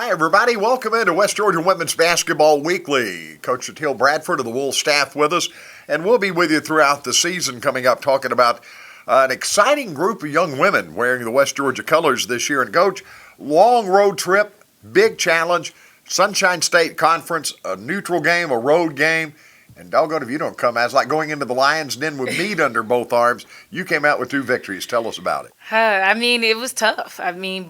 Hi, everybody. Welcome into West Georgia Women's Basketball Weekly. Coach Chatil Bradford of the Wolves staff with us, and we'll be with you throughout the season coming up talking about an exciting group of young women wearing the West Georgia colors this year. And, Coach, long road trip, big challenge, Sunshine State Conference, a neutral game, a road game. And doggone if you don't come out. It's like going into the Lions Den with meat under both arms. You came out with 2 victories. Tell us about it. It was tough.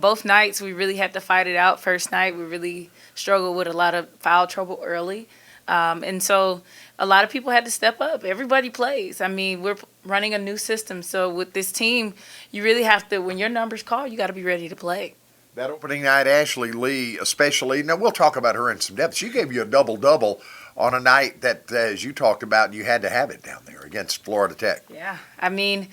Both nights we really had to fight it out. First night we really struggled with a lot of foul trouble early. And so a lot of people had to step up. Everybody plays. We're running a new system. So with this team, you really have to, when your numbers call, you got to be ready to play. That opening night, Ashley Lee especially. Now, we'll talk about her in some depth. She gave you a double-double on a night that, as you talked about, you had to have it down there against Florida Tech. Yeah, and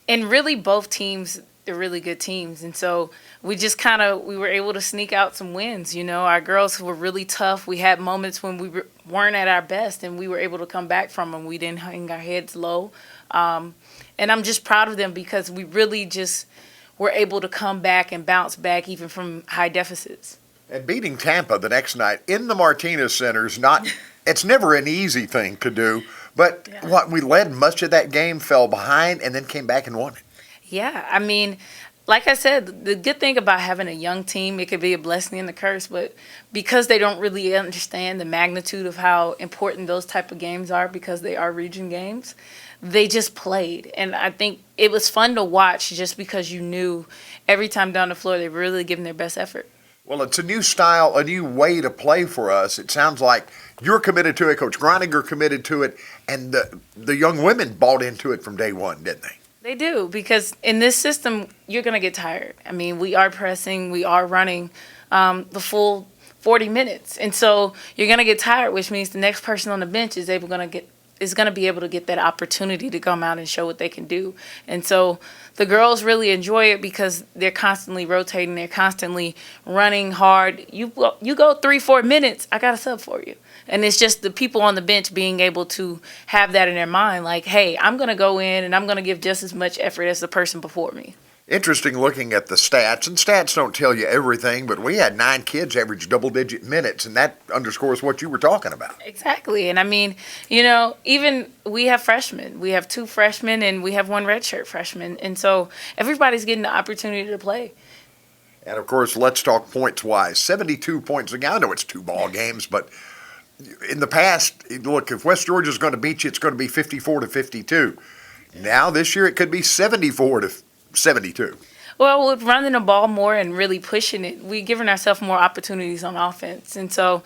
really both teams, they're really good teams. And so we just we were able to sneak out some wins. You know, our girls were really tough. We had moments when we weren't at our best, and we were able to come back from them. We didn't hang our heads low. And I'm just proud of them because we really just were able to come back and bounce back even from high deficits. And beating Tampa the next night in the Martinez Center is not – it's never an easy thing to do. But we led much of that game, fell behind, and then came back and won it. Yeah, like I said, the good thing about having a young team, it could be a blessing and a curse, but because they don't really understand the magnitude of how important those type of games are because they are region games, they just played. And I think it was fun to watch just because you knew every time down the floor they were really giving their best effort. Well, it's a new style, a new way to play for us. It sounds like you're committed to it, Coach Groninger committed to it, and the young women bought into it from day one, didn't they? They do, because in this system, you're going to get tired. We are pressing, we are running the full 40 minutes. And so you're going to get tired, which means the next person on the bench is going to be able to get that opportunity to come out and show what they can do. And so the girls really enjoy it because they're constantly rotating. They're constantly running hard. You go 3-4 minutes, I got a sub for you. And it's just the people on the bench being able to have that in their mind, like, hey, I'm going to go in and I'm going to give just as much effort as the person before me. Interesting looking at the stats, and stats don't tell you everything, but we had 9 kids average double-digit minutes, and that underscores what you were talking about. Exactly, and even we have freshmen. We have 2 freshmen, and we have 1 redshirt freshman, and so everybody's getting the opportunity to play. And, of course, let's talk points-wise. 72 points. Again, I know it's 2 ball games, but in the past, look, if West Georgia's going to beat you, it's going to be 54-52. Now, this year, it could be 74-72. Well, with running the ball more and really pushing it, we're giving ourselves more opportunities on offense. And so,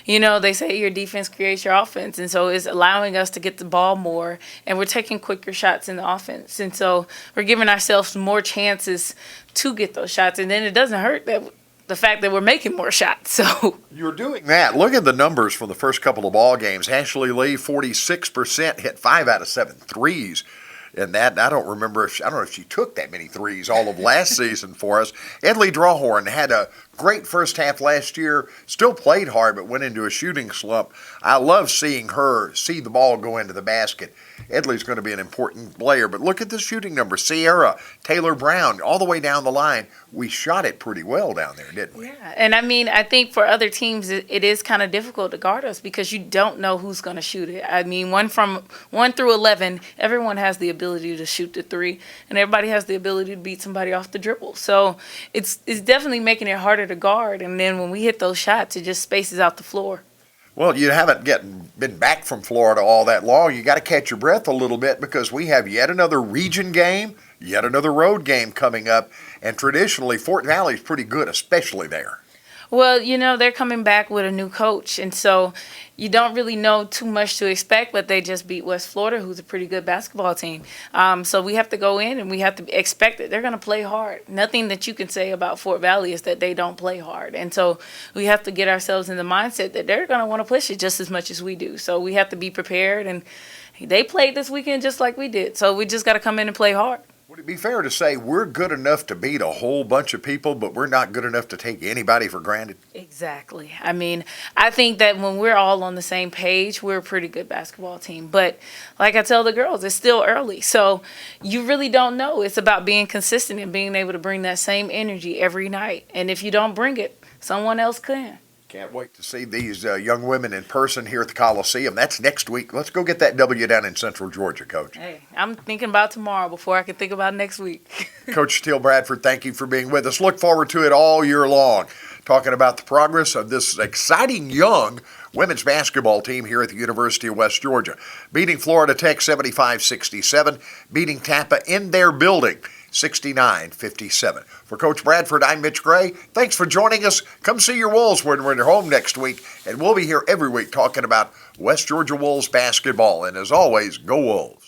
they say your defense creates your offense. And so it's allowing us to get the ball more, and we're taking quicker shots in the offense. And so we're giving ourselves more chances to get those shots. And then it doesn't hurt that the fact that we're making more shots. So you're doing that. Look at the numbers for the first couple of ball games. Ashley Lee, 46%, hit 5 out of 7 threes. And that, I don't know if she took that many threes all of last season for us. Edley Drawhorn had a great first half last year, still played hard, but went into a shooting slump. I love seeing her see the ball go into the basket. Edley's going to be an important player, but look at the shooting numbers. Sierra, Taylor Brown, all the way down the line. We shot it pretty well down there, didn't we? Yeah, and I think for other teams, it is kind of difficult to guard us because you don't know who's going to shoot it. 1 through 11, everyone has the ability to shoot the 3, and everybody has the ability to beat somebody off the dribble. So it's definitely making it harder to guard, and then when we hit those shots, it just spaces out the floor. Well, you haven't been back from Florida all that long. You got to catch your breath a little bit because we have yet another region game, yet another road game coming up, and traditionally Fort Valley's pretty good, especially there. Well, they're coming back with a new coach, and so you don't really know too much to expect, but they just beat West Florida, who's a pretty good basketball team. So we have to go in and we have to expect that they're going to play hard. Nothing that you can say about Fort Valley is that they don't play hard. And so we have to get ourselves in the mindset that they're going to want to push it just as much as we do. So we have to be prepared, and they played this weekend just like we did. So we just got to come in and play hard. Would it be fair to say we're good enough to beat a whole bunch of people, but we're not good enough to take anybody for granted? Exactly. I mean, I think that when we're all on the same page, we're a pretty good basketball team. But like I tell the girls, it's still early. So you really don't know. It's about being consistent and being able to bring that same energy every night. And if you don't bring it, someone else can. Can't wait to see these young women in person here at the Coliseum. That's next week. Let's go get that W down in Central Georgia, Coach. Hey, I'm thinking about tomorrow before I can think about next week. Coach Chatil Bradford, thank you for being with us. Look forward to it all year long, talking about the progress of this exciting young women's basketball team here at the University of West Georgia, beating Florida Tech 75-67, beating Tampa in their building 69-57. For Coach Bradford, I'm Mitch Gray. Thanks for joining us. Come see your Wolves when we're home next week, and we'll be here every week talking about West Georgia Wolves basketball. And as always, go Wolves.